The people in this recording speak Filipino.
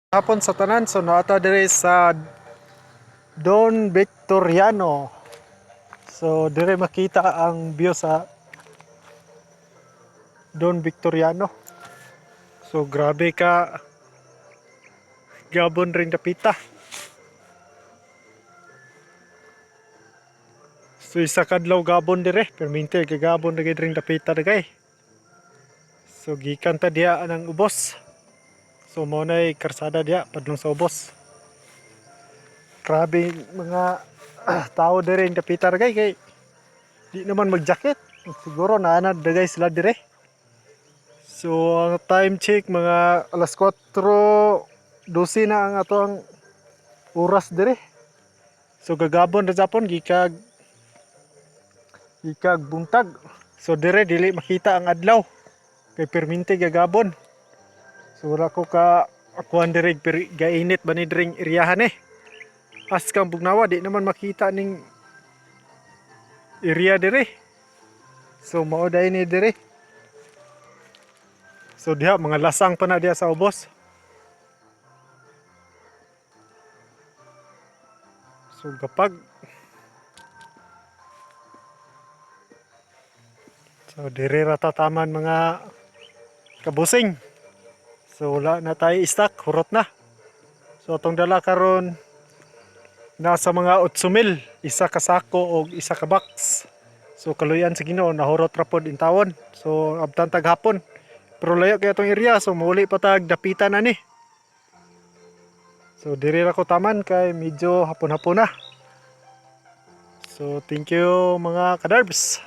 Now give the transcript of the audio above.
Hapon sa tanan, so naata dire sa Don Victoriano. So dire makita ang view sa Don Victoriano. So grabe ka gabon ring dapita. So isa kadlaw gabon dire, perminte gagabon ring dapita dagay. So gikan ta diha ang ubos. So mo nay karsada diha padlong sa ubos. Grabe mga tao dire ring dapita dagay kay di naman magjacket. Siguro naanad dagay sila dire. So ang time check mga alas 4:12 na ang atong oras dire. So gagabon ra Japon gikag buntag. So dire dili makita ang adlaw. Kay perminte gagabon. So wala ko ka akuan dire gainit ba ni dring iriyahan eh. As kang bugnawa di naman makita ning area dire. So mao day ni dire. So diha mga lasang pa na diha sa ubos. So gapag so dire ra tataman mga kabusing. So wala na tayo stock, hurot na. So atong dala karon nasa mga 8,000 isa ka sako o isa ka box. So kaluyan sa Ginoo nahurot ra pod in tawon. So abtan tag hapon. Pero layo kay atong area so mauli pa tag dapitan ani. So diri ra ko taman kay medyo hapon-hapon na. So thank you mga kadarbs.